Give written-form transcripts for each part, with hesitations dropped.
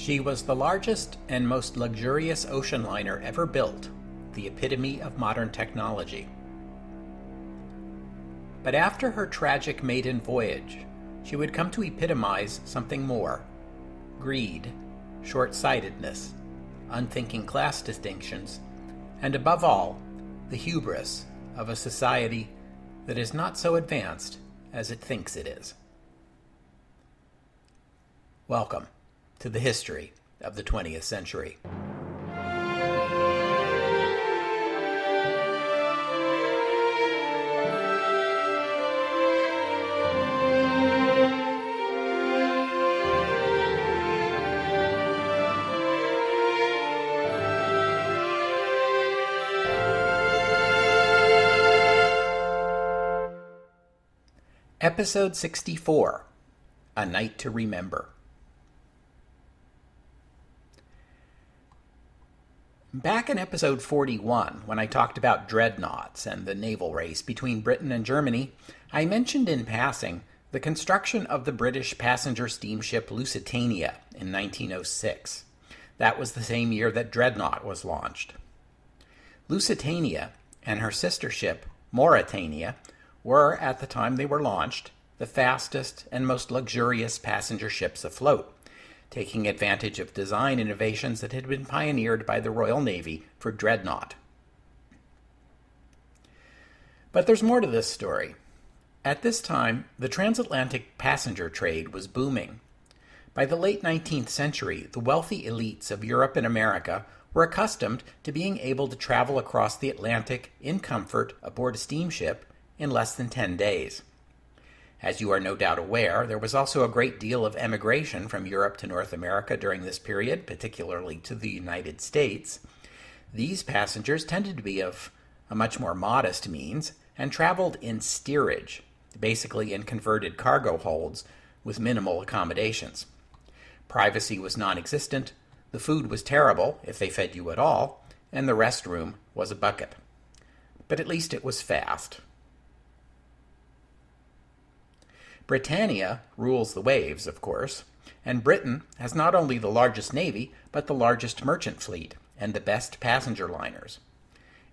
She was the largest and most luxurious ocean liner ever built, the epitome of modern technology. But after her tragic maiden voyage, she would come to epitomize something more: greed, short-sightedness, unthinking class distinctions, and above all, the hubris of a society that is not so advanced as it thinks it is. Welcome to the history of the 20th century. Episode 64, A Night to Remember. Back in episode 41, when I talked about dreadnoughts and the naval race between Britain and Germany, I mentioned in passing the construction of the British passenger steamship Lusitania in 1906. That was the same year that Dreadnought was launched. Lusitania and her sister ship, Mauretania, were, at the time they were launched, the fastest and most luxurious passenger ships afloat, taking advantage of design innovations that had been pioneered by the Royal Navy for Dreadnought. But there's more to this story. At this time, the transatlantic passenger trade was booming. By the late 19th century, the wealthy elites of Europe and America were accustomed to being able to travel across the Atlantic in comfort aboard a steamship in less than 10 days. As you are no doubt aware, there was also a great deal of emigration from Europe to North America during this period, particularly to the United States. These passengers tended to be of a much more modest means and traveled in steerage, basically in converted cargo holds with minimal accommodations. Privacy was non-existent, the food was terrible, if they fed you at all, and the restroom was a bucket. But at least it was fast. Britannia rules the waves, of course, and Britain has not only the largest navy, but the largest merchant fleet and the best passenger liners.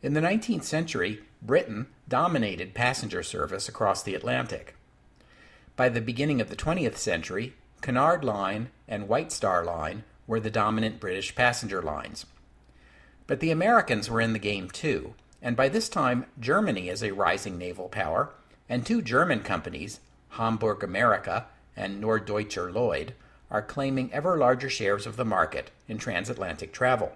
In the 19th century, Britain dominated passenger service across the Atlantic. By the beginning of the 20th century, Cunard Line and White Star Line were the dominant British passenger lines. But the Americans were in the game too, and by this time, Germany is a rising naval power, and two German companies, Hamburg America and Norddeutscher Lloyd, are claiming ever larger shares of the market in transatlantic travel.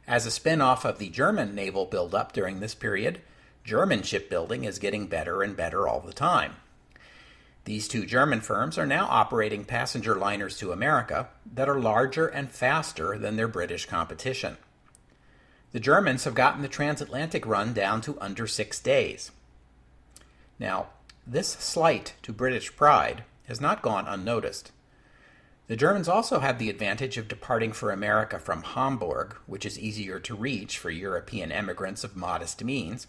As a spin-off of the German naval buildup during this period, German shipbuilding is getting better and better all the time. These two German firms are now operating passenger liners to America that are larger and faster than their British competition. The Germans have gotten the transatlantic run down to under 6 days. Now, this slight to British pride has not gone unnoticed. The Germans also have the advantage of departing for America from Hamburg, which is easier to reach for European emigrants of modest means.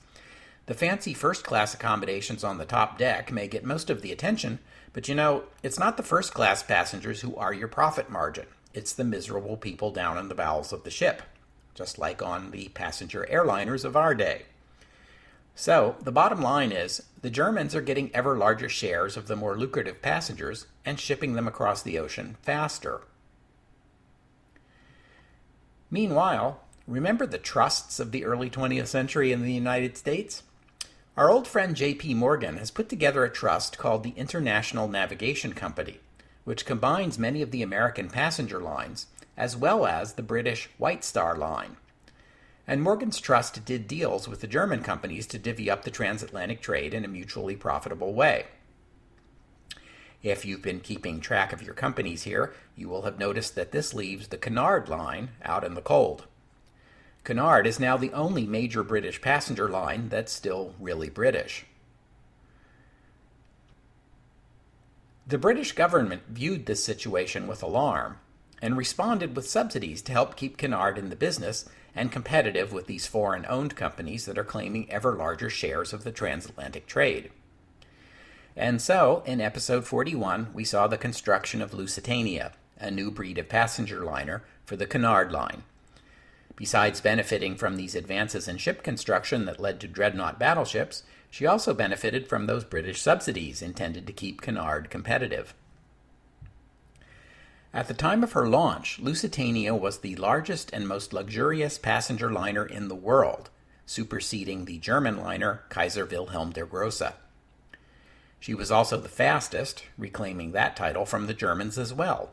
The fancy first-class accommodations on the top deck may get most of the attention, but it's not the first-class passengers who are your profit margin. It's the miserable people down in the bowels of the ship, just like on the passenger airliners of our day. So, the bottom line is, the Germans are getting ever larger shares of the more lucrative passengers and shipping them across the ocean faster. Meanwhile, remember the trusts of the early 20th century in the United States? Our old friend J.P. Morgan has put together a trust called the International Navigation Company, which combines many of the American passenger lines, as well as the British White Star Line. And Morgan's trust did deals with the German companies to divvy up the transatlantic trade in a mutually profitable way. If you've been keeping track of your companies here, you will have noticed that this leaves the Cunard Line out in the cold. Cunard is now the only major British passenger line that's still really British. The British government viewed this situation with alarm and responded with subsidies to help keep Cunard in the business and competitive with these foreign-owned companies that are claiming ever larger shares of the transatlantic trade. And so, in episode 41, we saw the construction of Lusitania, a new breed of passenger liner for the Cunard Line. Besides benefiting from these advances in ship construction that led to dreadnought battleships, she also benefited from those British subsidies intended to keep Cunard competitive. At the time of her launch, Lusitania was the largest and most luxurious passenger liner in the world, superseding the German liner Kaiser Wilhelm der Große. She was also the fastest, reclaiming that title from the Germans as well.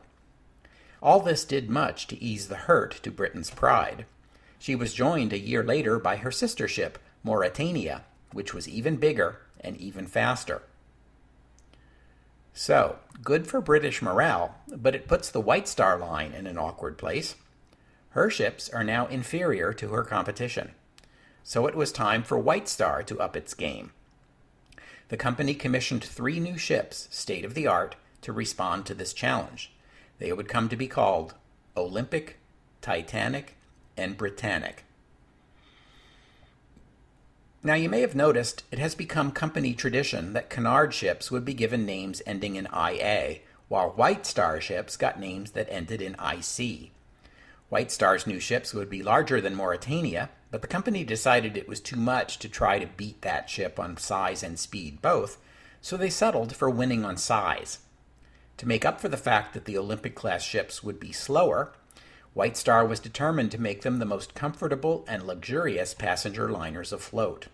All this did much to ease the hurt to Britain's pride. She was joined a year later by her sister ship, Mauretania, which was even bigger and even faster. So, good for British morale, but it puts the White Star Line in an awkward place. Her ships are now inferior to her competition. So it was time for White Star to up its game. The company commissioned 3 new ships, state-of-the-art, to respond to this challenge. They would come to be called Olympic, Titanic, and Britannic. Now you may have noticed it has become company tradition that Cunard ships would be given names ending in IA, while White Star ships got names that ended in IC. White Star's new ships would be larger than Mauretania, but the company decided it was too much to try to beat that ship on size and speed both, so they settled for winning on size. To make up for the fact that the Olympic-class ships would be slower, White Star was determined to make them the most comfortable and luxurious passenger liners afloat.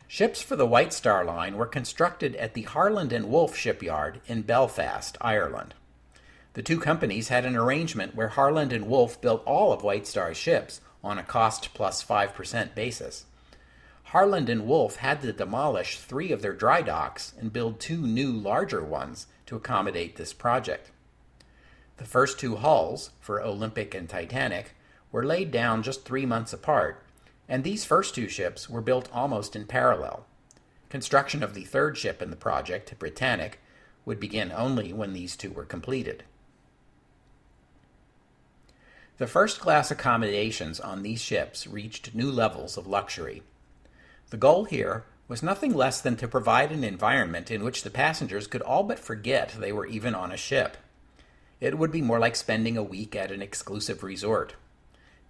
Ships for the White Star Line were constructed at the Harland and Wolff shipyard in Belfast, Ireland. The two companies had an arrangement where Harland and Wolff built all of White Star's ships on a cost plus 5% basis. Harland and Wolff had to demolish 3 of their dry docks and build 2 new, larger ones to accommodate this project. The first 2 hulls, for Olympic and Titanic, were laid down just 3 months apart, and these first 2 ships were built almost in parallel. Construction of the third ship in the project, Britannic, would begin only when these 2 were completed. The first-class accommodations on these ships reached new levels of luxury. The goal here was nothing less than to provide an environment in which the passengers could all but forget they were even on a ship. It would be more like spending a week at an exclusive resort.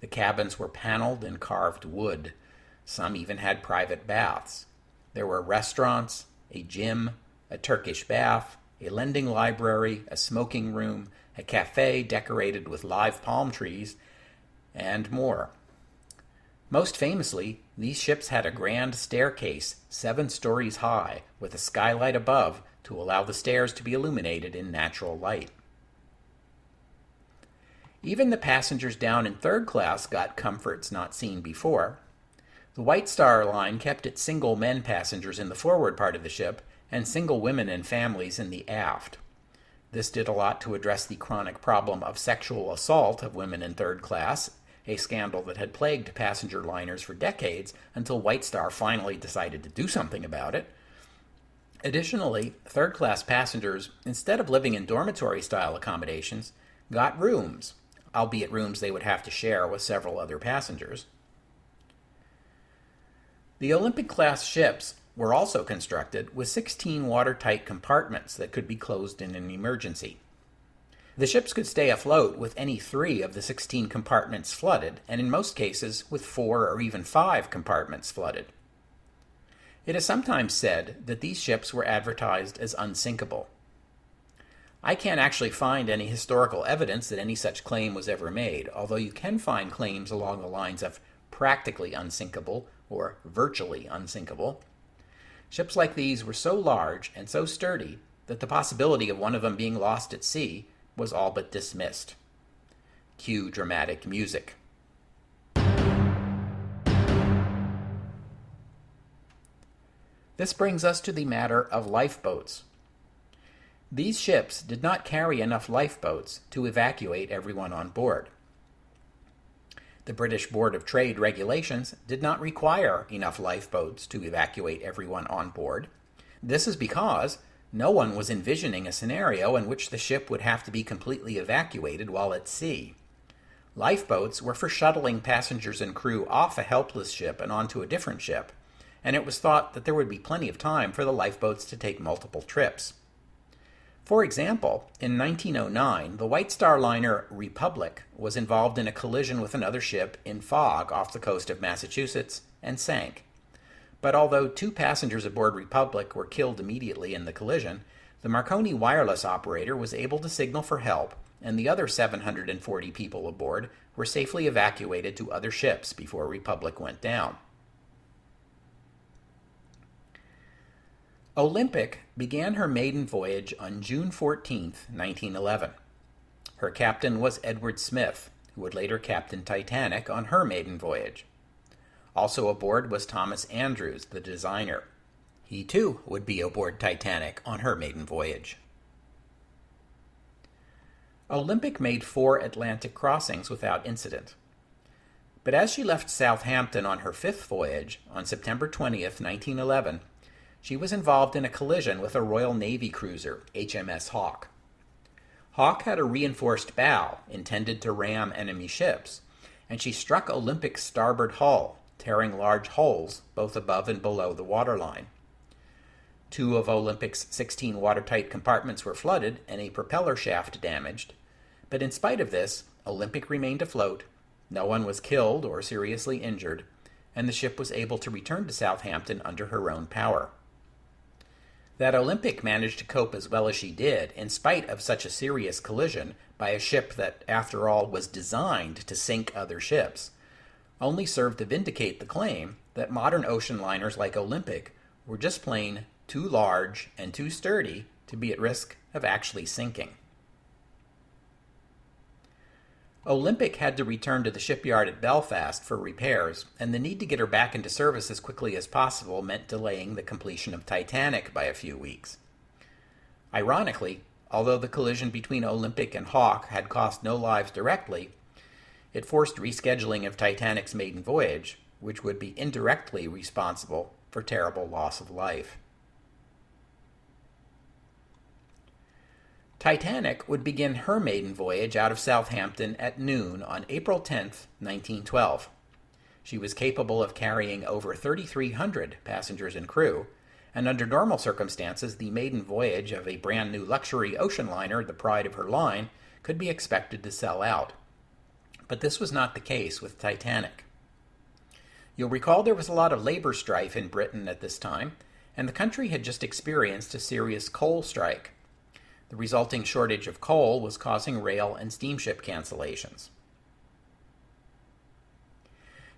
The cabins were paneled in carved wood. Some even had private baths. There were restaurants, a gym, a Turkish bath, a lending library, a smoking room, a cafe decorated with live palm trees, and more. Most famously, these ships had a grand staircase 7 stories high with a skylight above to allow the stairs to be illuminated in natural light. Even the passengers down in third class got comforts not seen before. The White Star Line kept its single men passengers in the forward part of the ship and single women and families in the aft. This did a lot to address the chronic problem of sexual assault of women in third class, a scandal that had plagued passenger liners for decades until White Star finally decided to do something about it. Additionally, third-class passengers, instead of living in dormitory-style accommodations, got rooms, albeit rooms they would have to share with several other passengers. The Olympic-class ships were also constructed with 16 watertight compartments that could be closed in an emergency. The ships could stay afloat with any 3 of the 16 compartments flooded, and in most cases with 4 or even 5 compartments flooded. It is sometimes said that these ships were advertised as unsinkable. I can't actually find any historical evidence that any such claim was ever made, although you can find claims along the lines of practically unsinkable or virtually unsinkable. Ships like these were so large and so sturdy that the possibility of one of them being lost at sea was all but dismissed. Cue dramatic music. This brings us to the matter of lifeboats. These ships did not carry enough lifeboats to evacuate everyone on board. The British Board of Trade regulations did not require enough lifeboats to evacuate everyone on board. This is because no one was envisioning a scenario in which the ship would have to be completely evacuated while at sea. Lifeboats were for shuttling passengers and crew off a helpless ship and onto a different ship, and it was thought that there would be plenty of time for the lifeboats to take multiple trips. For example, in 1909, the White Star liner Republic was involved in a collision with another ship in fog off the coast of Massachusetts and sank. But although 2 passengers aboard Republic were killed immediately in the collision, the Marconi wireless operator was able to signal for help, and the other 740 people aboard were safely evacuated to other ships before Republic went down. Olympic began her maiden voyage on June 14, 1911. Her captain was Edward Smith, who would later captain Titanic on her maiden voyage. Also aboard was Thomas Andrews, the designer. He too would be aboard Titanic on her maiden voyage. Olympic made 4 Atlantic crossings without incident. But as she left Southampton on her 5th voyage, on September 20, 1911, she was involved in a collision with a Royal Navy cruiser, HMS Hawke. Hawke had a reinforced bow intended to ram enemy ships, and she struck Olympic's starboard hull, tearing large holes both above and below the waterline. 2 of Olympic's 16 watertight compartments were flooded and a propeller shaft damaged, but in spite of this, Olympic remained afloat, no one was killed or seriously injured, and the ship was able to return to Southampton under her own power. That Olympic managed to cope as well as she did, in spite of such a serious collision by a ship that, after all, was designed to sink other ships, only served to vindicate the claim that modern ocean liners like Olympic were just plain too large and too sturdy to be at risk of actually sinking. Olympic had to return to the shipyard at Belfast for repairs, and the need to get her back into service as quickly as possible meant delaying the completion of Titanic by a few weeks. Ironically, although the collision between Olympic and Hawke had cost no lives directly, it forced rescheduling of Titanic's maiden voyage, which would be indirectly responsible for terrible loss of life. Titanic would begin her maiden voyage out of Southampton at noon on April 10, 1912. She was capable of carrying over 3,300 passengers and crew, and under normal circumstances, the maiden voyage of a brand new luxury ocean liner, the pride of her line, could be expected to sell out. But this was not the case with Titanic. You'll recall there was a lot of labor strife in Britain at this time, and the country had just experienced a serious coal strike. The resulting shortage of coal was causing rail and steamship cancellations.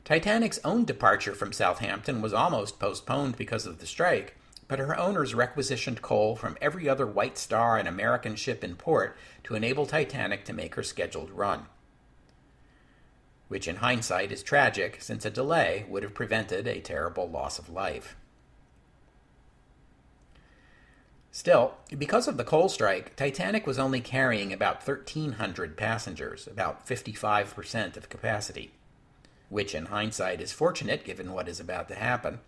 Titanic's own departure from Southampton was almost postponed because of the strike, but her owners requisitioned coal from every other White Star and American ship in port to enable Titanic to make her scheduled run. Which in hindsight is tragic, since a delay would have prevented a terrible loss of life. Still, because of the coal strike, Titanic was only carrying about 1,300 passengers, about 55% of capacity, which in hindsight is fortunate given what is about to happen.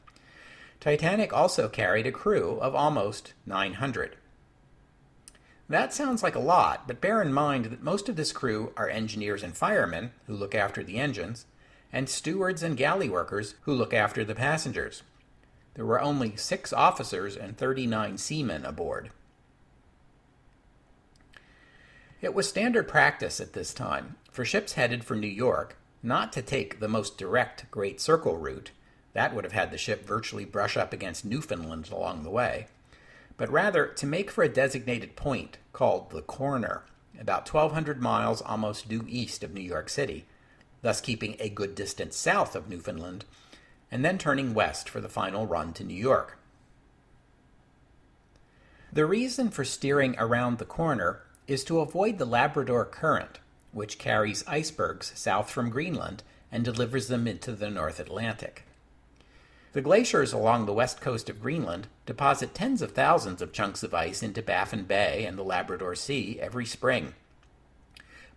Titanic also carried a crew of almost 900. That sounds like a lot, but bear in mind that most of this crew are engineers and firemen, who look after the engines, and stewards and galley workers, who look after the passengers. There were only 6 officers and 39 seamen aboard. It was standard practice at this time for ships headed for New York not to take the most direct Great Circle route, that would have had the ship virtually brush up against Newfoundland along the way, but rather to make for a designated point called the Corner, about 1,200 miles almost due east of New York City, thus keeping a good distance south of Newfoundland, and then turning west for the final run to New York. The reason for steering around the Corner is to avoid the Labrador Current, which carries icebergs south from Greenland and delivers them into the North Atlantic. The glaciers along the west coast of Greenland deposit tens of thousands of chunks of ice into Baffin Bay and the Labrador Sea every spring.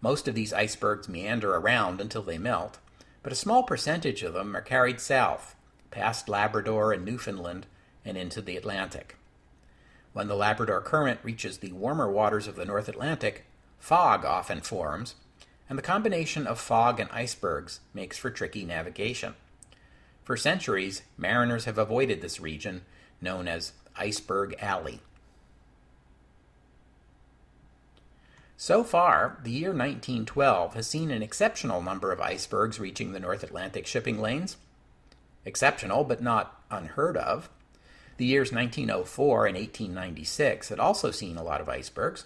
Most of these icebergs meander around until they melt, but a small percentage of them are carried south, past Labrador and Newfoundland, and into the Atlantic. When the Labrador Current reaches the warmer waters of the North Atlantic, fog often forms, and the combination of fog and icebergs makes for tricky navigation. For centuries, mariners have avoided this region, known as Iceberg Alley. So far, the year 1912 has seen an exceptional number of icebergs reaching the North Atlantic shipping lanes. Exceptional, but not unheard of. The years 1904 and 1896 had also seen a lot of icebergs.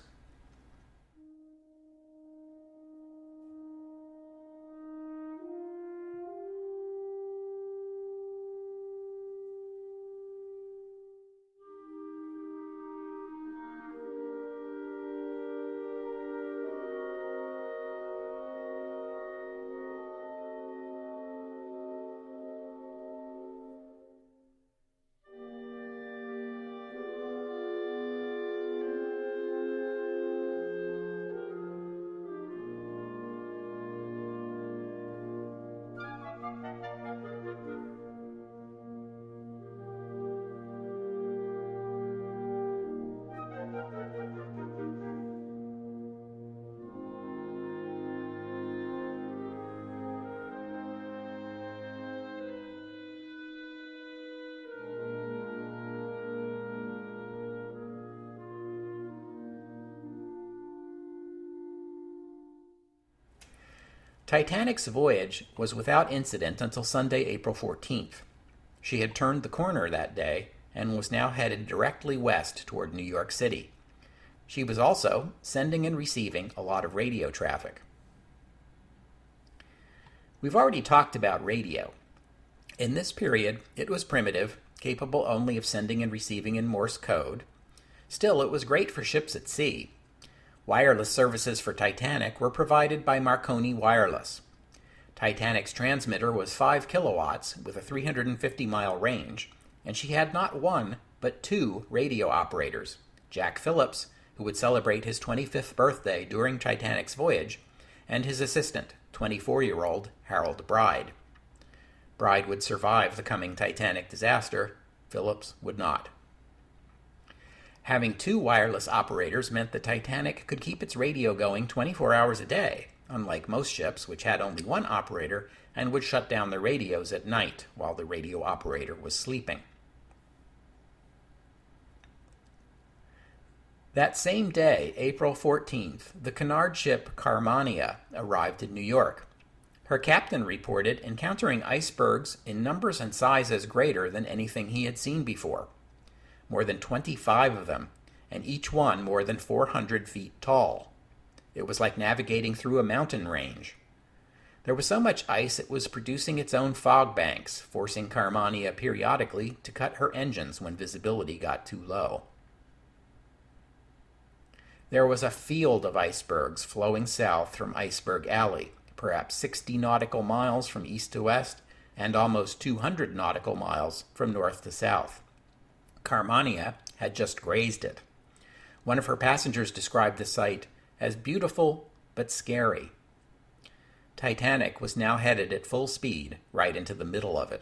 Titanic's voyage was without incident until Sunday, April 14th. She had turned the corner that day and was now headed directly west toward New York City. She was also sending and receiving a lot of radio traffic. We've already talked about radio. In this period, it was primitive, capable only of sending and receiving in Morse code. Still, it was great for ships at sea. Wireless services for Titanic were provided by Marconi Wireless. Titanic's transmitter was 5 kilowatts with a 350-mile range, and she had not one, but 2 radio operators, Jack Phillips, who would celebrate his 25th birthday during Titanic's voyage, and his assistant, 24-year-old Harold Bride. Bride would survive the coming Titanic disaster. Phillips would not. Having 2 wireless operators meant the Titanic could keep its radio going 24 hours a day, unlike most ships which had only 1 operator and would shut down their radios at night while the radio operator was sleeping. That same day, April 14th, the Cunard ship Carmania arrived in New York. Her captain reported encountering icebergs in numbers and sizes greater than anything he had seen before. More than 25 of them, and each one more than 400 feet tall. It was like navigating through a mountain range. There was so much ice it was producing its own fog banks, forcing Carmania periodically to cut her engines when visibility got too low. There was a field of icebergs flowing south from Iceberg Alley, perhaps 60 nautical miles from east to west, and almost 200 nautical miles from north to south. Carmania had just grazed it. One of her passengers described the sight as beautiful but scary. Titanic was now headed at full speed right into the middle of it.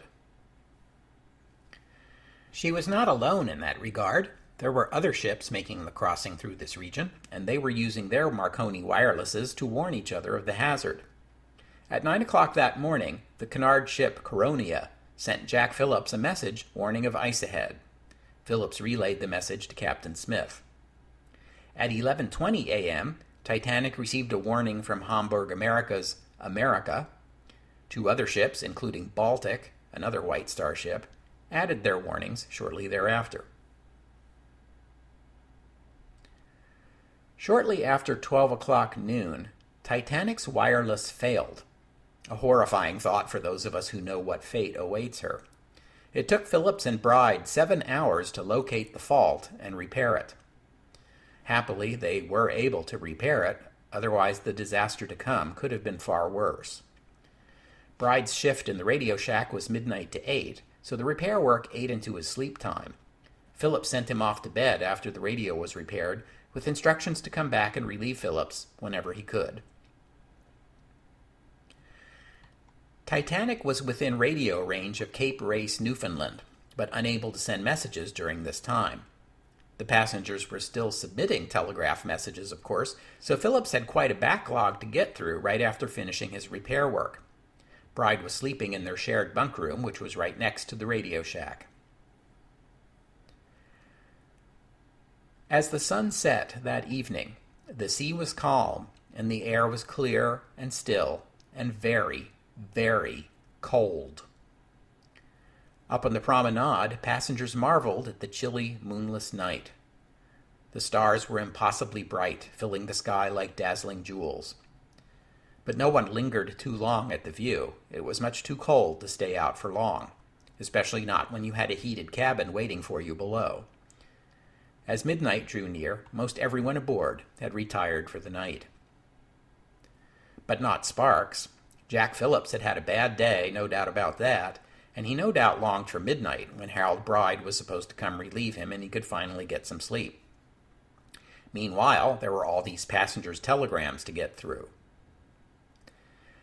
She was not alone in that regard. There were other ships making the crossing through this region, and they were using their Marconi wirelesses to warn each other of the hazard. At 9 o'clock that morning, the Cunard ship Coronia sent Jack Phillips a message warning of ice ahead. Phillips relayed the message to Captain Smith. At 11:20 a.m., Titanic received a warning from Hamburg America's America. 2 other ships, including Baltic, another White Star ship, added their warnings shortly thereafter. Shortly after 12 o'clock noon, Titanic's wireless failed. A horrifying thought for those of us who know what fate awaits her. It took Phillips and Bride 7 hours to locate the fault and repair it. Happily, they were able to repair it, otherwise the disaster to come could have been far worse. Bride's shift in the radio shack was midnight to 8, so the repair work ate into his sleep time. Phillips sent him off to bed after the radio was repaired, with instructions to come back and relieve Phillips whenever he could. Titanic was within radio range of Cape Race, Newfoundland, but unable to send messages during this time. The passengers were still submitting telegraph messages, of course, so Phillips had quite a backlog to get through right after finishing his repair work. Bride was sleeping in their shared bunk room, which was right next to the radio shack. As the sun set that evening, the sea was calm, and the air was clear and still and very, very cold. Up on the promenade, passengers marveled at the chilly, moonless night. The stars were impossibly bright, filling the sky like dazzling jewels. But no one lingered too long at the view. It was much too cold to stay out for long, especially not when you had a heated cabin waiting for you below. As midnight drew near, most everyone aboard had retired for the night. But not Sparks. Jack Phillips had had a bad day, no doubt about that, and he no doubt longed for midnight when Harold Bride was supposed to come relieve him and he could finally get some sleep. Meanwhile, there were all these passengers' telegrams to get through.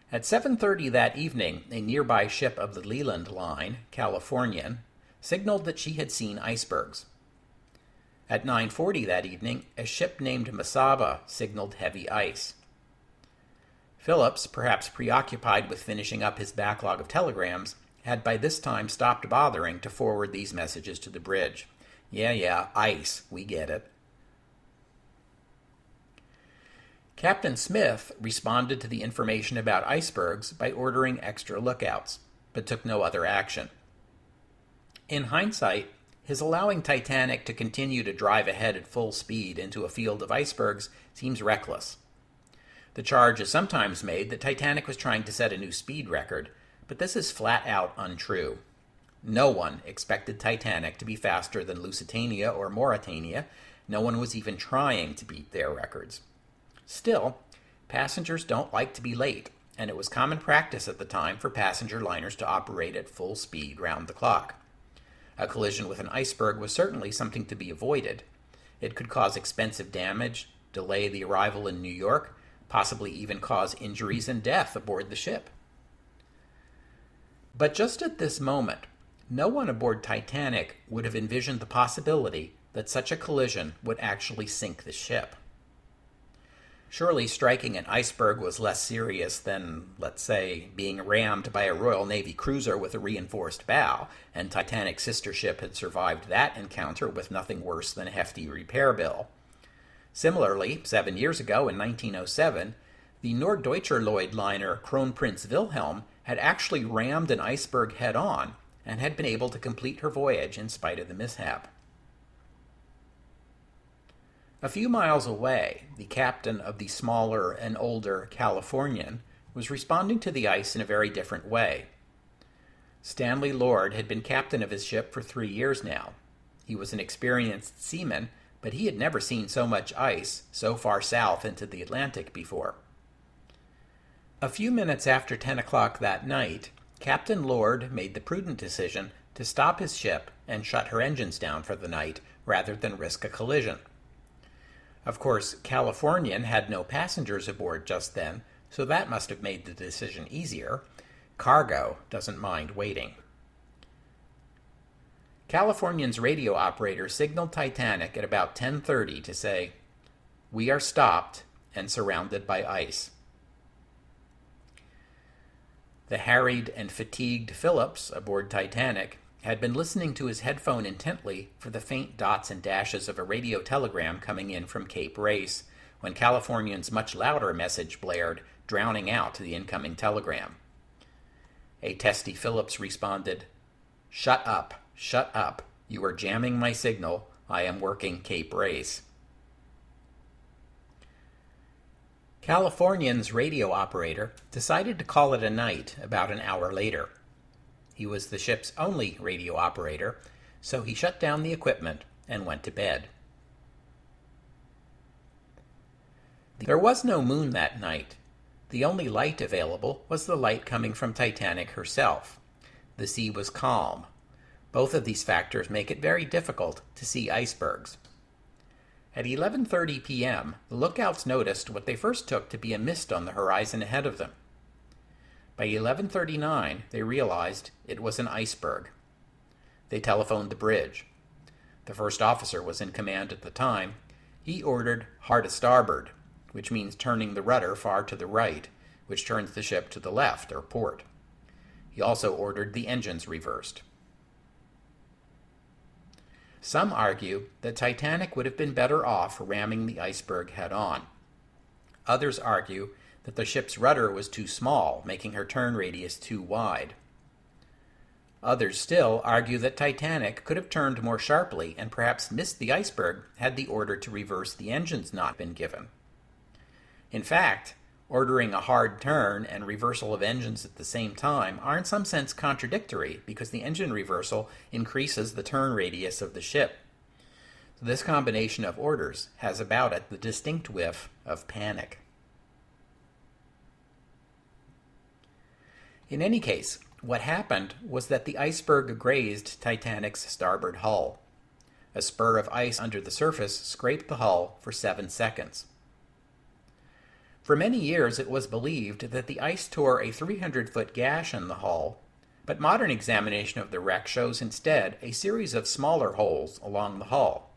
At 7:30 that evening, a nearby ship of the Leland Line, Californian, signaled that she had seen icebergs. At 9:40 that evening, a ship named Mesaba signaled heavy ice. Phillips, perhaps preoccupied with finishing up his backlog of telegrams, had by this time stopped bothering to forward these messages to the bridge. Yeah, ice, we get it. Captain Smith responded to the information about icebergs by ordering extra lookouts, but took no other action. In hindsight, his allowing Titanic to continue to drive ahead at full speed into a field of icebergs seems reckless. The charge is sometimes made that Titanic was trying to set a new speed record, but this is flat out untrue. No one expected Titanic to be faster than Lusitania or Mauretania. No one was even trying to beat their records. Still, passengers don't like to be late, and it was common practice at the time for passenger liners to operate at full speed round the clock. A collision with an iceberg was certainly something to be avoided. It could cause expensive damage, delay the arrival in New York, possibly even cause injuries and death aboard the ship. But just at this moment, no one aboard Titanic would have envisioned the possibility that such a collision would actually sink the ship. Surely striking an iceberg was less serious than, let's say, being rammed by a Royal Navy cruiser with a reinforced bow, and Titanic's sister ship had survived that encounter with nothing worse than a hefty repair bill. Similarly, 7 years ago in 1907, the Norddeutscher Lloyd liner Kronprinz Wilhelm had actually rammed an iceberg head-on and had been able to complete her voyage in spite of the mishap. A few miles away, the captain of the smaller and older Californian was responding to the ice in a very different way. Stanley Lord had been captain of his ship for 3 years now. He was an experienced seaman, but he had never seen so much ice so far south into the Atlantic before. A few minutes after 10 o'clock that night, Captain Lord made the prudent decision to stop his ship and shut her engines down for the night rather than risk a collision. Of course, Californian had no passengers aboard just then, so that must have made the decision easier. Cargo doesn't mind waiting. Californian's radio operator signaled Titanic at about 10:30 to say, "We are stopped and surrounded by ice." The harried and fatigued Phillips aboard Titanic had been listening to his headphone intently for the faint dots and dashes of a radio telegram coming in from Cape Race, when Californian's much louder message blared, drowning out the incoming telegram. A testy Phillips responded, "Shut up, shut up. You are jamming my signal. I am working Cape Race." Californian's radio operator decided to call it a night about an hour later. He was the ship's only radio operator, so he shut down the equipment and went to bed. There was no moon that night. The only light available was the light coming from Titanic herself. The sea was calm. Both of these factors make it very difficult to see icebergs. At 11:30 p.m., the lookouts noticed what they first took to be a mist on the horizon ahead of them. By 11:39, they realized it was an iceberg. They telephoned the bridge. The first officer was in command at the time. He ordered hard a starboard, which means turning the rudder far to the right, which turns the ship to the left, or port. He also ordered the engines reversed. Some argue that Titanic would have been better off ramming the iceberg head-on. Others argue that the ship's rudder was too small, making her turn radius too wide. Others still argue that Titanic could have turned more sharply and perhaps missed the iceberg had the order to reverse the engines not been given. In fact, ordering a hard turn and reversal of engines at the same time are in some sense contradictory because the engine reversal increases the turn radius of the ship. So this combination of orders has about it the distinct whiff of panic. In any case, what happened was that the iceberg grazed Titanic's starboard hull. A spur of ice under the surface scraped the hull for 7 seconds. For many years it was believed that the ice tore a 300-foot gash in the hull, but modern examination of the wreck shows instead a series of smaller holes along the hull.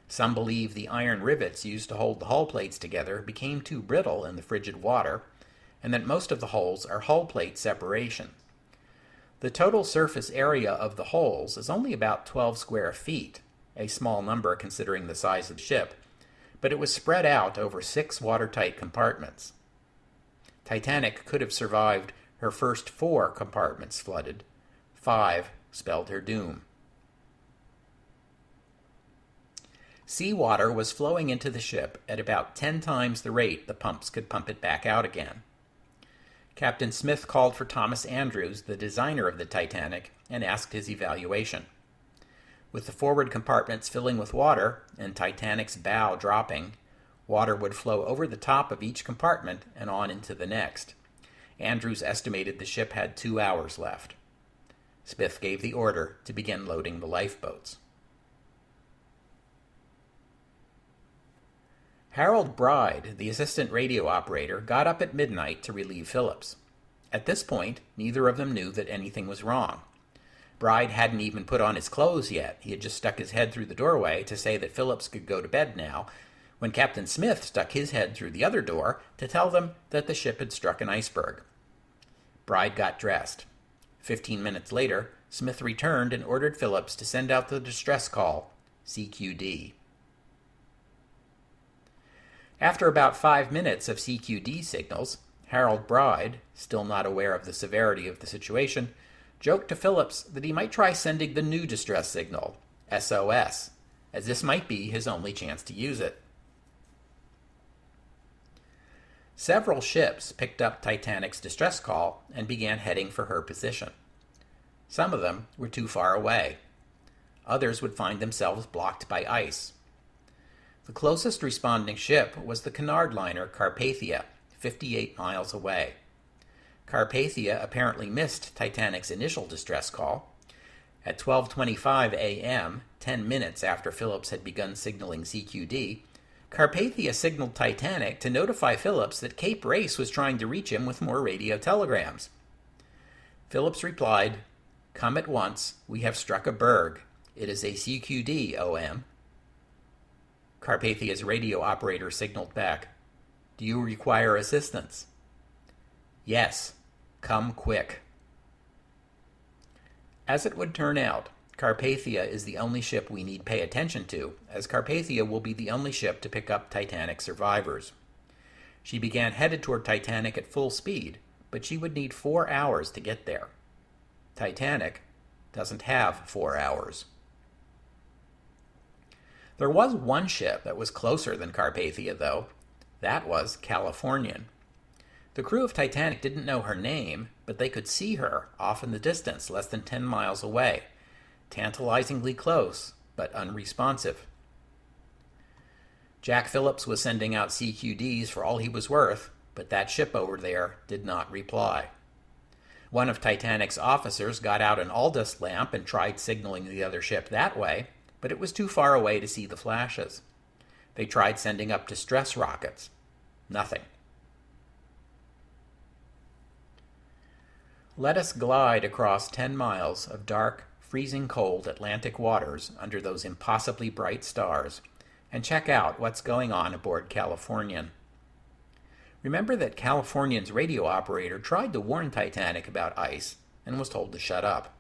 Some believe the iron rivets used to hold the hull plates together became too brittle in the frigid water, and that most of the holes are hull plate separation. The total surface area of the holes is only about 12 square feet, a small number considering the size of the ship, but it was spread out over 6 watertight compartments. Titanic could have survived her first 4 compartments flooded. 5 spelled her doom. Seawater was flowing into the ship at about 10 times the rate the pumps could pump it back out again. Captain Smith called for Thomas Andrews, the designer of the Titanic, and asked his evaluation. With the forward compartments filling with water and Titanic's bow dropping, water would flow over the top of each compartment and on into the next. Andrews estimated the ship had 2 hours left. Smith gave the order to begin loading the lifeboats. Harold Bride, the assistant radio operator, got up at midnight to relieve Phillips. At this point, neither of them knew that anything was wrong. Bride hadn't even put on his clothes yet. He had just stuck his head through the doorway to say that Phillips could go to bed now, when Captain Smith stuck his head through the other door to tell them that the ship had struck an iceberg. Bride got dressed. 15 minutes later, Smith returned and ordered Phillips to send out the distress call, CQD. After about 5 minutes of CQD signals, Harold Bride, still not aware of the severity of the situation, joked to Phillips that he might try sending the new distress signal, SOS, as this might be his only chance to use it. Several ships picked up Titanic's distress call and began heading for her position. Some of them were too far away. Others would find themselves blocked by ice. The closest responding ship was the Cunard liner Carpathia, 58 miles away. Carpathia apparently missed Titanic's initial distress call. At 12:25 a.m., 10 minutes after Phillips had begun signaling CQD, Carpathia signaled Titanic to notify Phillips that Cape Race was trying to reach him with more radio telegrams. Phillips replied, "Come at once. We have struck a berg. It is a CQD, OM." Carpathia's radio operator signaled back, "Do you require assistance?" "Yes. Come quick." As it would turn out, Carpathia is the only ship we need pay attention to, as Carpathia will be the only ship to pick up Titanic survivors. She began headed toward Titanic at full speed, but she would need 4 hours to get there. Titanic doesn't have 4 hours. There was one ship that was closer than Carpathia, though. That was Californian. The crew of Titanic didn't know her name, but they could see her off in the distance, less than 10 miles away. Tantalizingly close, but unresponsive. Jack Phillips was sending out CQDs for all he was worth, but that ship over there did not reply. One of Titanic's officers got out an Aldous lamp and tried signaling the other ship that way, but it was too far away to see the flashes. They tried sending up distress rockets. Nothing. Let us glide across 10 miles of dark, freezing cold Atlantic waters under those impossibly bright stars and check out what's going on aboard Californian. Remember that Californian's radio operator tried to warn Titanic about ice, and was told to shut up.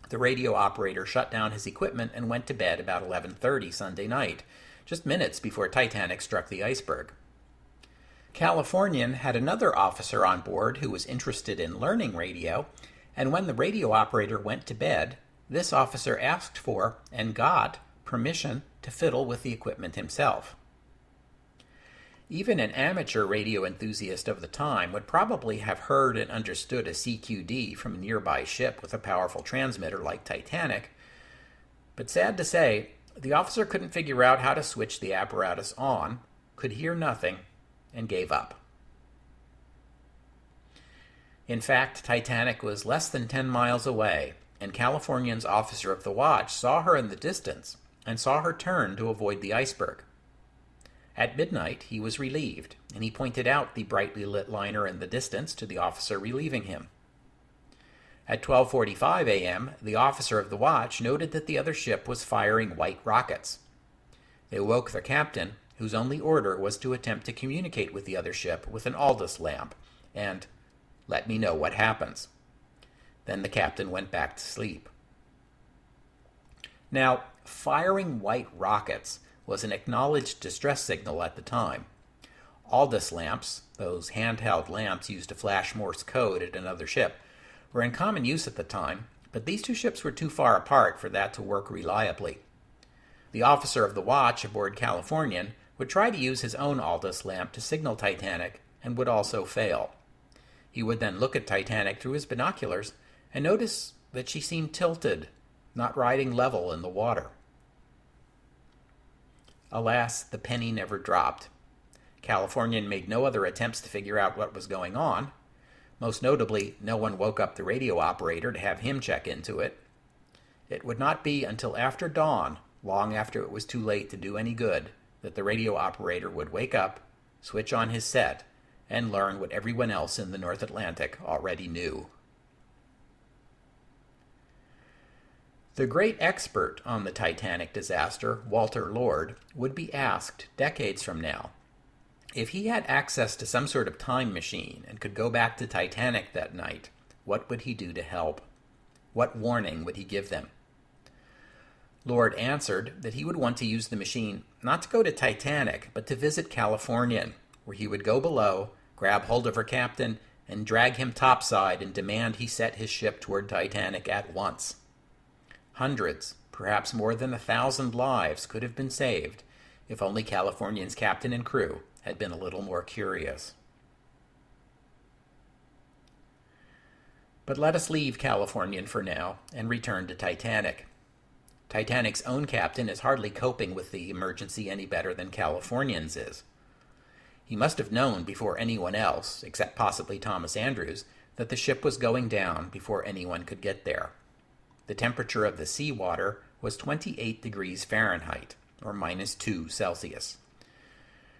The radio operator shut down his equipment and went to bed about 11:30 Sunday night, just minutes before Titanic struck the iceberg. Californian had another officer on board who was interested in learning radio, and when the radio operator went to bed, this officer asked for and got permission to fiddle with the equipment himself. Even an amateur radio enthusiast of the time would probably have heard and understood a CQD from a nearby ship with a powerful transmitter like Titanic, but sad to say, the officer couldn't figure out how to switch the apparatus on, could hear nothing, and gave up. In fact, Titanic was less than 10 miles away, and Californian's officer of the watch saw her in the distance and saw her turn to avoid the iceberg. At midnight, he was relieved, and he pointed out the brightly lit liner in the distance to the officer relieving him. At 12:45 a.m., the officer of the watch noted that the other ship was firing white rockets. They woke the captain, whose only order was to attempt to communicate with the other ship with an Aldous lamp, and let me know what happens. Then the captain went back to sleep. Now, firing white rockets was an acknowledged distress signal at the time. Aldous lamps, those handheld lamps used to flash Morse code at another ship, were in common use at the time, but these two ships were too far apart for that to work reliably. The officer of the watch aboard Californian would try to use his own Aldous lamp to signal Titanic and would also fail. He would then look at Titanic through his binoculars and notice that she seemed tilted, not riding level in the water. Alas, the penny never dropped. Californian made no other attempts to figure out what was going on. Most notably, no one woke up the radio operator to have him check into it. It would not be until after dawn, long after it was too late to do any good, that the radio operator would wake up, switch on his set, and learn what everyone else in the North Atlantic already knew. The great expert on the Titanic disaster, Walter Lord, would be asked decades from now, if he had access to some sort of time machine and could go back to Titanic that night, what would he do to help? What warning would he give them? Lord answered that he would want to use the machine not to go to Titanic, but to visit Californian, where he would go below, grab hold of her captain, and drag him topside and demand he set his ship toward Titanic at once. Hundreds, perhaps more than 1,000 lives could have been saved if only Californian's captain and crew had been a little more curious. But let us leave Californian for now and return to Titanic. Titanic's own captain is hardly coping with the emergency any better than Californian's is. He must have known before anyone else, except possibly Thomas Andrews, that the ship was going down before anyone could get there. The temperature of the seawater was 28 degrees Fahrenheit, or -2 Celsius.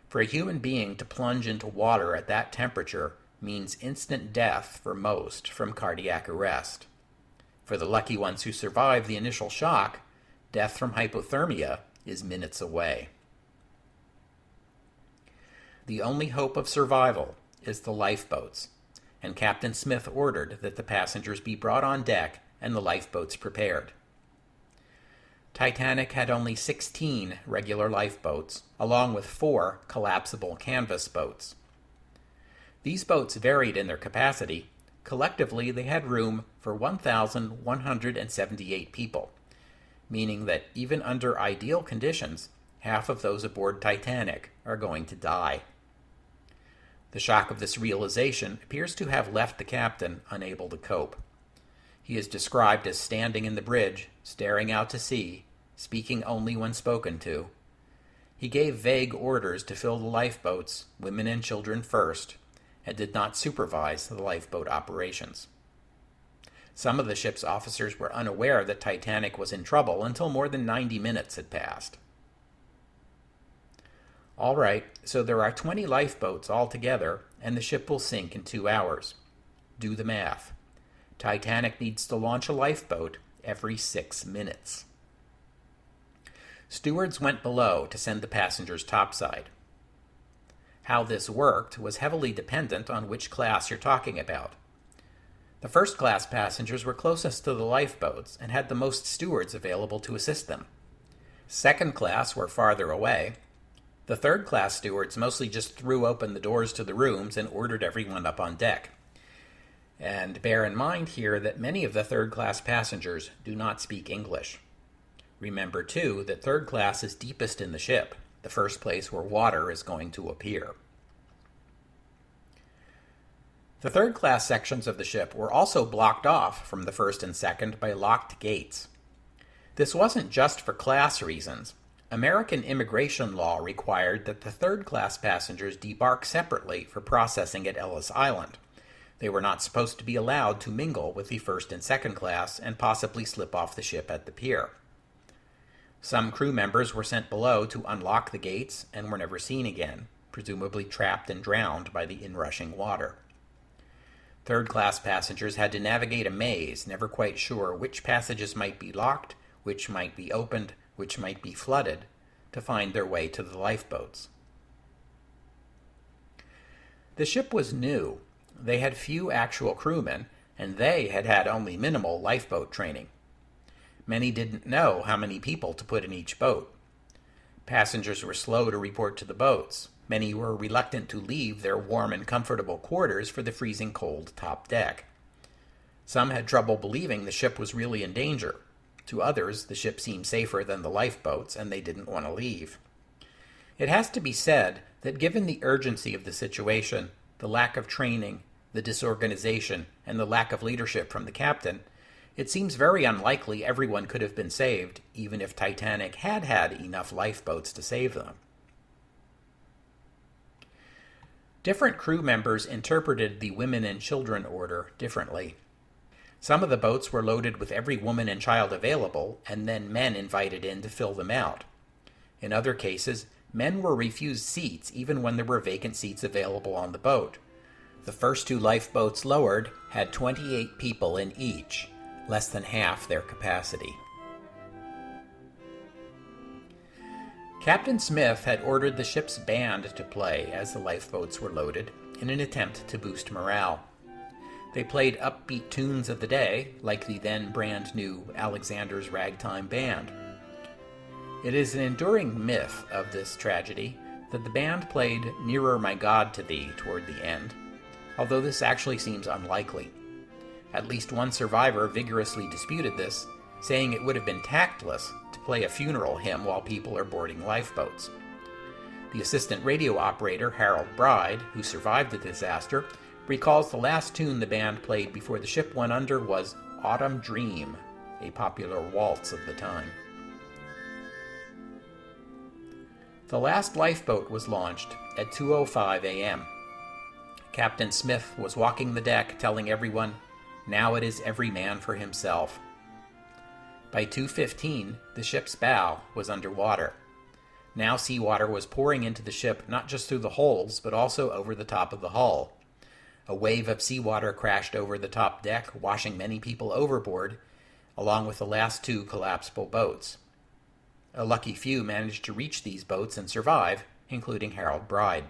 For a human being to plunge into water at that temperature means instant death for most from cardiac arrest. For the lucky ones who survive the initial shock, death from hypothermia is minutes away. The only hope of survival is the lifeboats, and Captain Smith ordered that the passengers be brought on deck and the lifeboats prepared. Titanic had only 16 regular lifeboats, along with 4 collapsible canvas boats. These boats varied in their capacity. Collectively, they had room for 1,178 people, meaning that even under ideal conditions, half of those aboard Titanic are going to die. The shock of this realization appears to have left the captain unable to cope. He is described as standing in the bridge, staring out to sea, speaking only when spoken to. He gave vague orders to fill the lifeboats, women and children first, and did not supervise the lifeboat operations. Some of the ship's officers were unaware that Titanic was in trouble until more than 90 minutes had passed. All right, so there are 20 lifeboats altogether, and the ship will sink in 2 hours. Do the math. Titanic needs to launch a lifeboat every 6 minutes. Stewards went below to send the passengers topside. How this worked was heavily dependent on which class you're talking about. The first-class passengers were closest to the lifeboats and had the most stewards available to assist them. Second class were farther away. The third-class stewards mostly just threw open the doors to the rooms and ordered everyone up on deck. And bear in mind here that many of the third-class passengers do not speak English. Remember, too, that third class is deepest in the ship, the first place where water is going to appear. The third-class sections of the ship were also blocked off from the first and second by locked gates. This wasn't just for class reasons. American immigration law required that the third-class passengers debark separately for processing at Ellis Island. They were not supposed to be allowed to mingle with the first and second class and possibly slip off the ship at the pier. Some crew members were sent below to unlock the gates and were never seen again, presumably trapped and drowned by the inrushing water. Third-class passengers had to navigate a maze, never quite sure which passages might be locked, which might be opened, which might be flooded, to find their way to the lifeboats. The ship was new. They had few actual crewmen, and they had had only minimal lifeboat training. Many didn't know how many people to put in each boat. Passengers were slow to report to the boats. Many were reluctant to leave their warm and comfortable quarters for the freezing cold top deck. Some had trouble believing the ship was really in danger. To others, the ship seemed safer than the lifeboats, and they didn't want to leave. It has to be said that given the urgency of the situation, the lack of training, the disorganization, and the lack of leadership from the captain, it seems very unlikely everyone could have been saved, even if Titanic had had enough lifeboats to save them. Different crew members interpreted the women and children order differently. Some of the boats were loaded with every woman and child available, and then men invited in to fill them out. In other cases, men were refused seats even when there were vacant seats available on the boat. The first two lifeboats lowered had 28 people in each, less than half their capacity. Captain Smith had ordered the ship's band to play as the lifeboats were loaded in an attempt to boost morale. They played upbeat tunes of the day, like the then brand new Alexander's Ragtime Band. It is an enduring myth of this tragedy that the band played Nearer My God to Thee toward the end, although this actually seems unlikely. At least one survivor vigorously disputed this, saying it would have been tactless to play a funeral hymn while people are boarding lifeboats. The assistant radio operator, Harold Bride, who survived the disaster, recalls the last tune the band played before the ship went under was Autumn Dream, a popular waltz of the time. The last lifeboat was launched at 2:05 a.m. Captain Smith was walking the deck telling everyone, "Now it is every man for himself." By 2:15, the ship's bow was underwater. Now seawater was pouring into the ship not just through the holes, but also over the top of the hull. A wave of seawater crashed over the top deck, washing many people overboard, along with the last two collapsible boats. A lucky few managed to reach these boats and survive, including Harold Bride.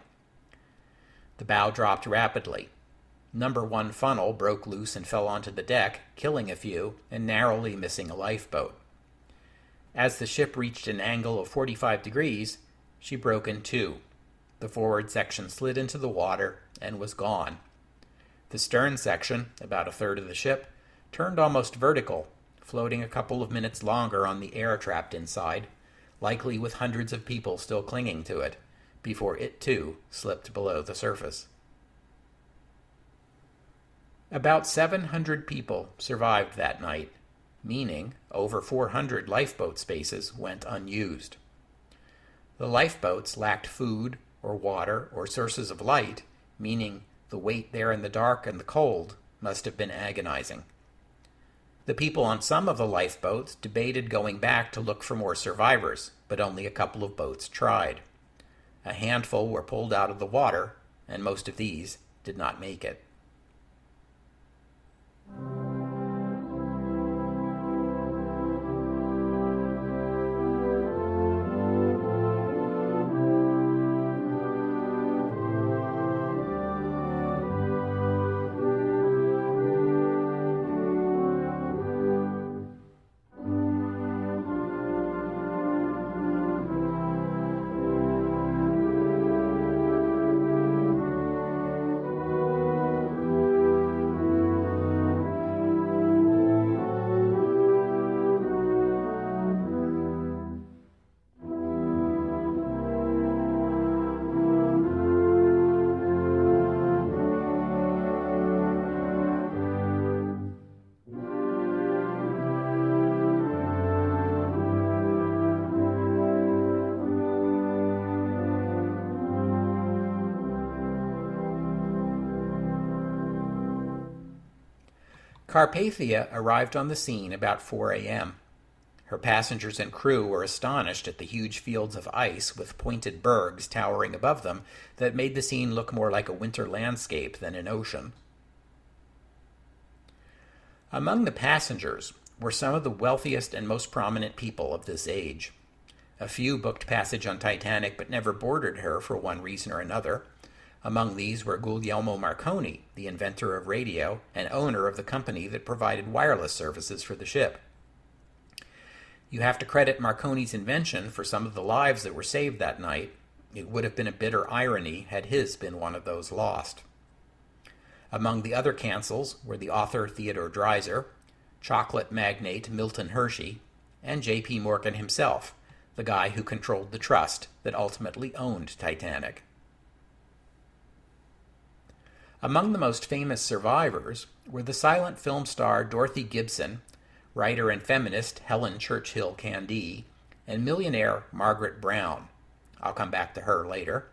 The bow dropped rapidly. Number 1 funnel broke loose and fell onto the deck, killing a few and narrowly missing a lifeboat. As the ship reached an angle of 45 degrees, she broke in two. The forward section slid into the water and was gone. The stern section, about a third of the ship, turned almost vertical, floating a couple of minutes longer on the air trapped inside, likely with hundreds of people still clinging to it, before it too slipped below the surface. About 700 people survived that night, meaning over 400 lifeboat spaces went unused. The lifeboats lacked food or water or sources of light, meaning the wait there in the dark and the cold must have been agonizing. The people on some of the lifeboats debated going back to look for more survivors, but only a couple of boats tried. A handful were pulled out of the water, and most of these did not make it. Carpathia arrived on the scene about 4 a.m. Her passengers and crew were astonished at the huge fields of ice with pointed bergs towering above them that made the scene look more like a winter landscape than an ocean. Among the passengers were some of the wealthiest and most prominent people of this age. A few booked passage on Titanic but never boarded her for one reason or another. Among these were Guglielmo Marconi, the inventor of radio and owner of the company that provided wireless services for the ship. You have to credit Marconi's invention for some of the lives that were saved that night. It would have been a bitter irony had his been one of those lost. Among the other cancels were the author Theodore Dreiser, chocolate magnate Milton Hershey, and J.P. Morgan himself, the guy who controlled the trust that ultimately owned Titanic. Among the most famous survivors were the silent film star Dorothy Gibson, writer and feminist Helen Churchill Candie, and millionaire Margaret Brown. I'll come back to her later.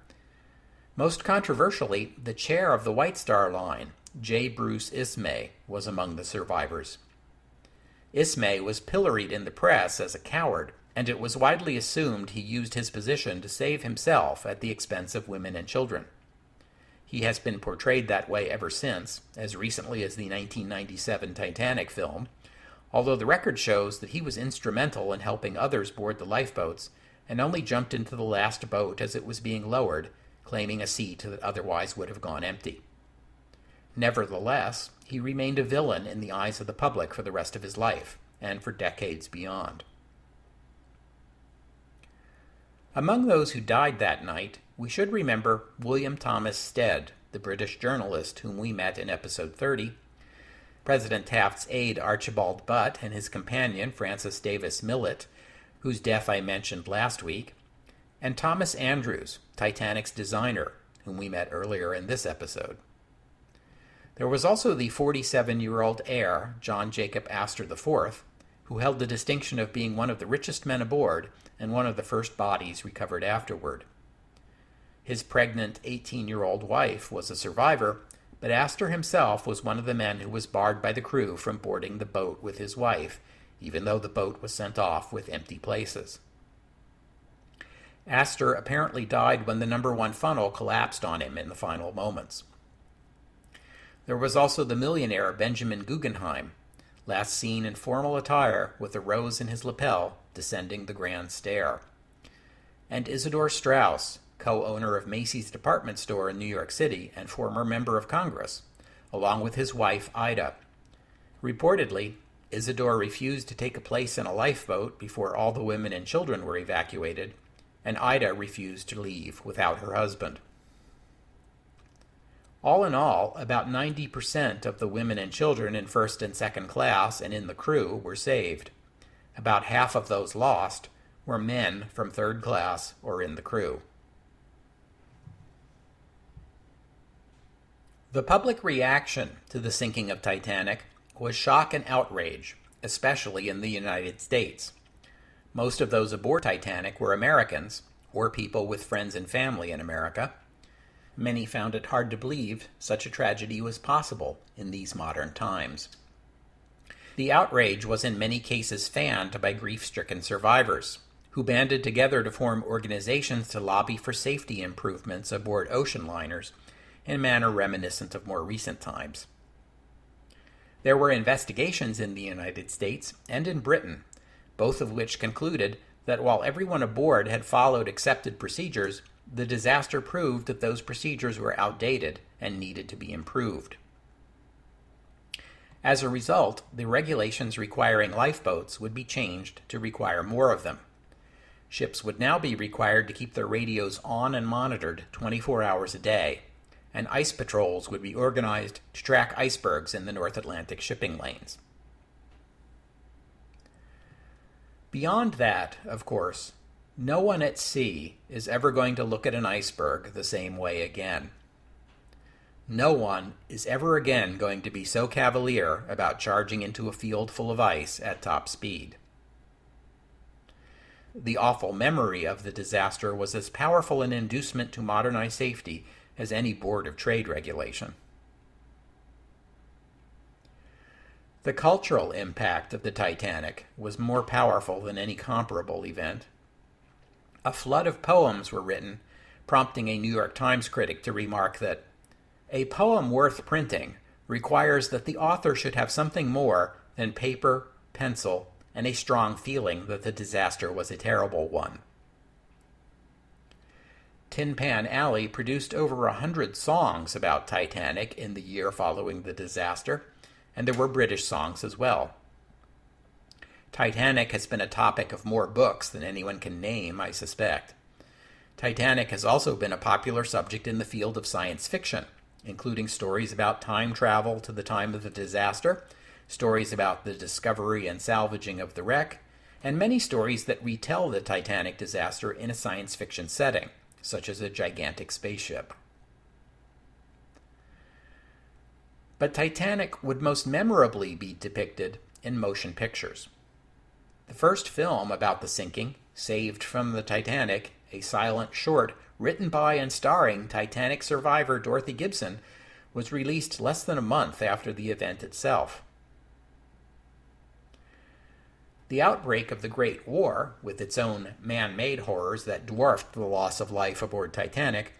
Most controversially, the chair of the White Star Line, J. Bruce Ismay, was among the survivors. Ismay was pilloried in the press as a coward, and it was widely assumed he used his position to save himself at the expense of women and children. He has been portrayed that way ever since, as recently as the 1997 Titanic film, although the record shows that he was instrumental in helping others board the lifeboats and only jumped into the last boat as it was being lowered, claiming a seat that otherwise would have gone empty. Nevertheless, he remained a villain in the eyes of the public for the rest of his life, and for decades beyond. Among those who died that night, we should remember William Thomas Stead, the British journalist whom we met in episode 30, President Taft's aide Archibald Butt and his companion Francis Davis Millett, whose death I mentioned last week, and Thomas Andrews, Titanic's designer, whom we met earlier in this episode. There was also the 47-year-old heir, John Jacob Astor IV, who held the distinction of being one of the richest men aboard and one of the first bodies recovered afterward. His pregnant 18-year-old wife was a survivor, but Astor himself was one of the men who was barred by the crew from boarding the boat with his wife, even though the boat was sent off with empty places. Astor apparently died when the number 1 funnel collapsed on him in the final moments. There was also the millionaire Benjamin Guggenheim, last seen in formal attire with a rose in his lapel descending the grand stair. And Isidor Straus, co-owner of Macy's department store in New York City and former member of Congress, along with his wife Ida. Reportedly, Isidor refused to take a place in a lifeboat before all the women and children were evacuated, and Ida refused to leave without her husband. All in all, about 90% of the women and children in first and second class and in the crew were saved. About half of those lost were men from third class or in the crew. The public reaction to the sinking of Titanic was shock and outrage, especially in the United States. Most of those aboard Titanic were Americans, or people with friends and family in America. Many found it hard to believe such a tragedy was possible in these modern times. The outrage was in many cases fanned by grief-stricken survivors, who banded together to form organizations to lobby for safety improvements aboard ocean liners in a manner reminiscent of more recent times. There were investigations in the United States and in Britain, both of which concluded that while everyone aboard had followed accepted procedures, the disaster proved that those procedures were outdated and needed to be improved. As a result, the regulations requiring lifeboats would be changed to require more of them. Ships would now be required to keep their radios on and monitored 24 hours a day, and ice patrols would be organized to track icebergs in the North Atlantic shipping lanes. Beyond that, of course, no one at sea is ever going to look at an iceberg the same way again. No one is ever again going to be so cavalier about charging into a field full of ice at top speed. The awful memory of the disaster was as powerful an inducement to modernize safety as any Board of Trade regulation. The cultural impact of the Titanic was more powerful than any comparable event. A flood of poems were written, prompting a New York Times critic to remark that a poem worth printing requires that the author should have something more than paper, pencil, and a strong feeling that the disaster was a terrible one. Tin Pan Alley produced over 100 songs about Titanic in the year following the disaster, and there were British songs as well. Titanic has been a topic of more books than anyone can name, I suspect. Titanic has also been a popular subject in the field of science fiction, including stories about time travel to the time of the disaster, stories about the discovery and salvaging of the wreck, and many stories that retell the Titanic disaster in a science fiction setting, such as a gigantic spaceship. But Titanic would most memorably be depicted in motion pictures. The first film about the sinking, Saved from the Titanic, a silent short written by and starring Titanic survivor Dorothy Gibson, was released less than a month after the event itself. The outbreak of the Great War, with its own man-made horrors that dwarfed the loss of life aboard Titanic,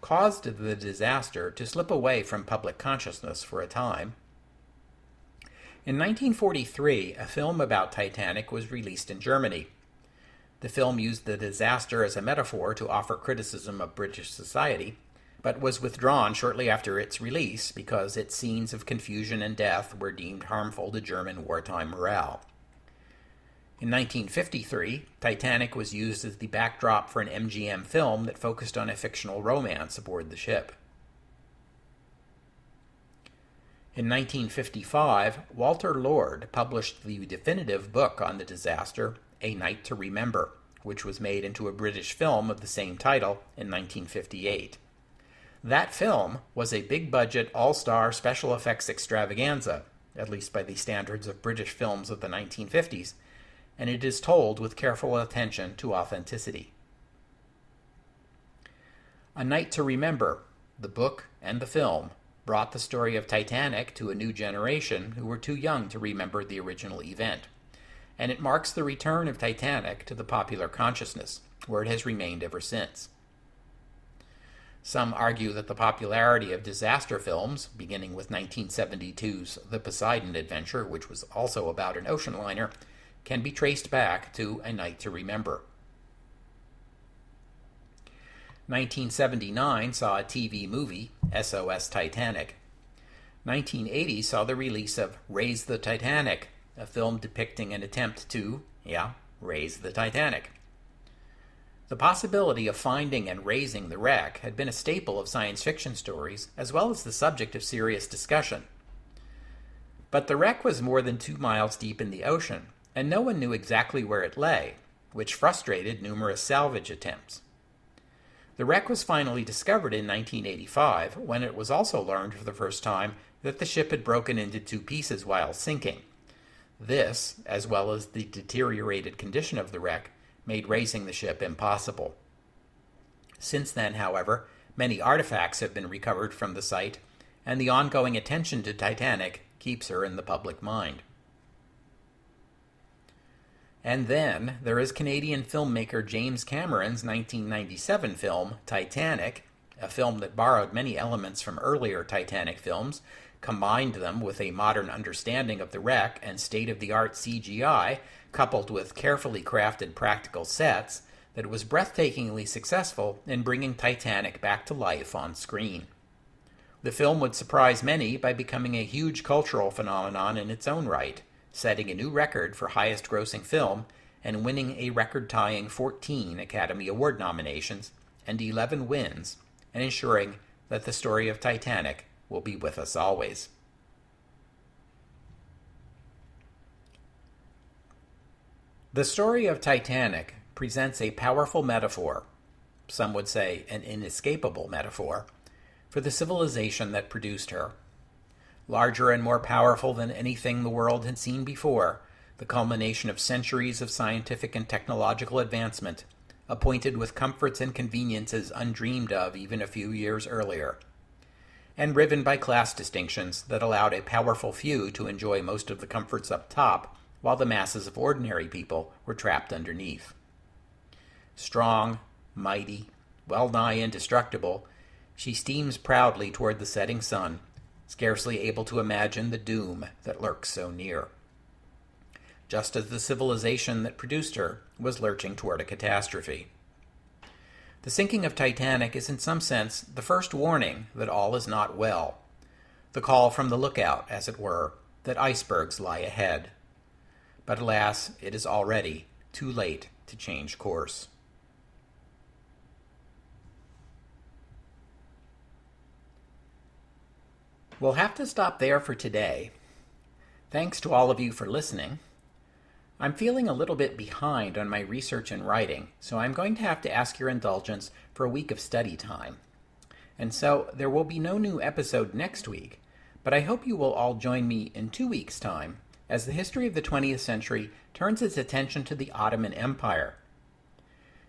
caused the disaster to slip away from public consciousness for a time. In 1943, a film about Titanic was released in Germany. The film used the disaster as a metaphor to offer criticism of British society, but was withdrawn shortly after its release because its scenes of confusion and death were deemed harmful to German wartime morale. In 1953, Titanic was used as the backdrop for an MGM film that focused on a fictional romance aboard the ship. In 1955, Walter Lord published the definitive book on the disaster, A Night to Remember, which was made into a British film of the same title in 1958. That film was a big-budget, all-star special effects extravaganza, at least by the standards of British films of the 1950s, and it is told with careful attention to authenticity. A Night to Remember, the book and the film, brought the story of Titanic to a new generation who were too young to remember the original event, and it marks the return of Titanic to the popular consciousness, where it has remained ever since. Some argue that the popularity of disaster films, beginning with 1972's The Poseidon Adventure, which was also about an ocean liner, can be traced back to A Night to Remember. 1979 saw a TV movie, SOS Titanic. 1980 saw the release of Raise the Titanic, a film depicting an attempt to, raise the Titanic. The possibility of finding and raising the wreck had been a staple of science fiction stories, as well as the subject of serious discussion. But the wreck was more than 2 miles deep in the ocean, and no one knew exactly where it lay, which frustrated numerous salvage attempts. The wreck was finally discovered in 1985, when it was also learned for the first time that the ship had broken into 2 pieces while sinking. This, as well as the deteriorated condition of the wreck, made raising the ship impossible. Since then, however, many artifacts have been recovered from the site, and the ongoing attention to Titanic keeps her in the public mind. And then there is Canadian filmmaker James Cameron's 1997 film, Titanic, a film that borrowed many elements from earlier Titanic films, combined them with a modern understanding of the wreck and state-of-the-art CGI, coupled with carefully crafted practical sets, that was breathtakingly successful in bringing Titanic back to life on screen. The film would surprise many by becoming a huge cultural phenomenon in its own right, setting a new record for highest-grossing film and winning a record-tying 14 Academy Award nominations and 11 wins, and ensuring that the story of Titanic will be with us always. The story of Titanic presents a powerful metaphor, some would say an inescapable metaphor, for the civilization that produced her. Larger and more powerful than anything the world had seen before, the culmination of centuries of scientific and technological advancement, appointed with comforts and conveniences undreamed of even a few years earlier. and riven by class distinctions that allowed a powerful few to enjoy most of the comforts up top, while the masses of ordinary people were trapped underneath. Strong, mighty, well-nigh indestructible, she steams proudly toward the setting sun, scarcely able to imagine the doom that lurks so near. Just as the civilization that produced her was lurching toward a catastrophe. The sinking of Titanic is in some sense the first warning that all is not well, the call from the lookout, as it were, that icebergs lie ahead. But alas, it is already too late to change course. We'll have to stop there for today. Thanks to all of you for listening. I'm feeling a little bit behind on my research and writing, so I'm going to have to ask your indulgence for a week of study time. And so there will be no new episode next week, but I hope you will all join me in 2 weeks' time as the history of the 20th century turns its attention to the Ottoman Empire.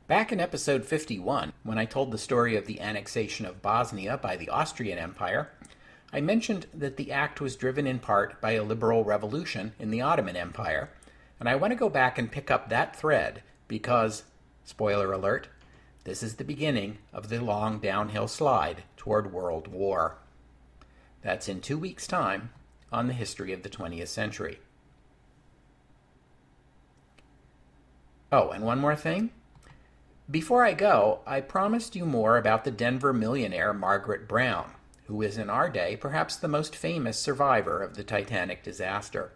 Back in episode 51, when I told the story of the annexation of Bosnia by the Austrian Empire, I mentioned that the act was driven in part by a liberal revolution in the Ottoman Empire, and I want to go back and pick up that thread because, spoiler alert, this is the beginning of the long downhill slide toward World War. That's in 2 weeks' time on the history of the 20th century. Oh, and one more thing. Before I go, I promised you more about the Denver millionaire Margaret Brown, who is in our day perhaps the most famous survivor of the Titanic disaster.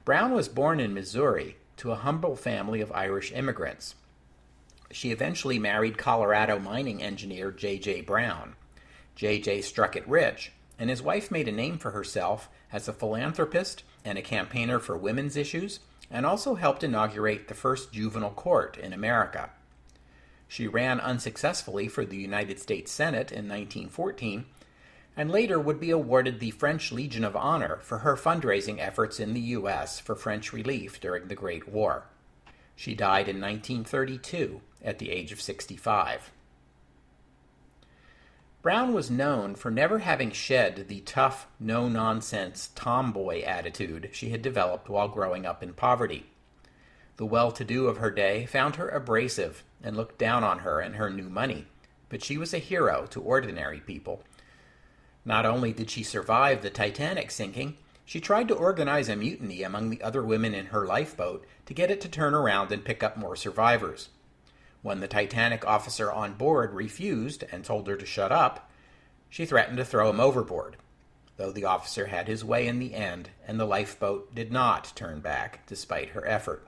Brown was born in Missouri to a humble family of Irish immigrants. She eventually married Colorado mining engineer J.J. Brown. J.J. struck it rich, and his wife made a name for herself as a philanthropist and a campaigner for women's issues, and also helped inaugurate the first juvenile court in America. She ran unsuccessfully for the United States Senate in 1914, and later would be awarded the French Legion of Honor for her fundraising efforts in the U.S. for French relief during the Great War. She died in 1932 at the age of 65. Brown was known for never having shed the tough, no-nonsense tomboy attitude she had developed while growing up in poverty. The well-to-do of her day found her abrasive and looked down on her and her new money, but she was a hero to ordinary people. Not only did she survive the Titanic sinking, she tried to organize a mutiny among the other women in her lifeboat to get it to turn around and pick up more survivors. When the Titanic officer on board refused and told her to shut up, she threatened to throw him overboard, though the officer had his way in the end and the lifeboat did not turn back despite her effort.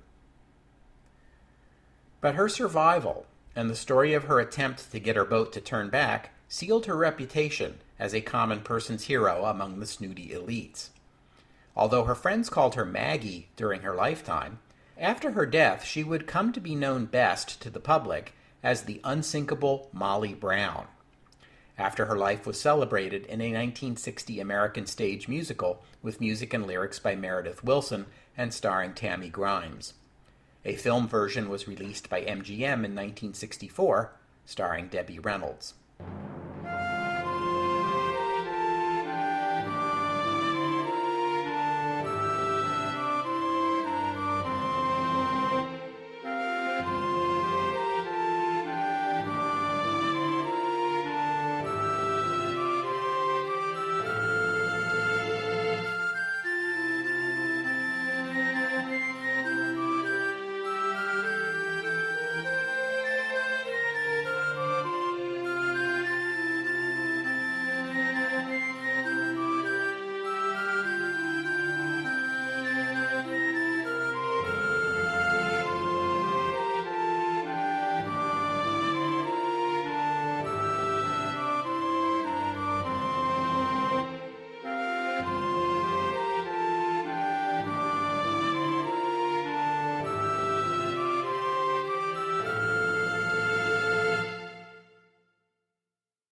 But her survival and the story of her attempt to get her boat to turn back sealed her reputation as a common person's hero among the snooty elites. Although her friends called her Maggie during her lifetime, after her death she would come to be known best to the public as the unsinkable Molly Brown. After her life was celebrated in a 1960 American stage musical with music and lyrics by Meredith Willson and starring Tammy Grimes. A film version was released by MGM in 1964, starring Debbie Reynolds.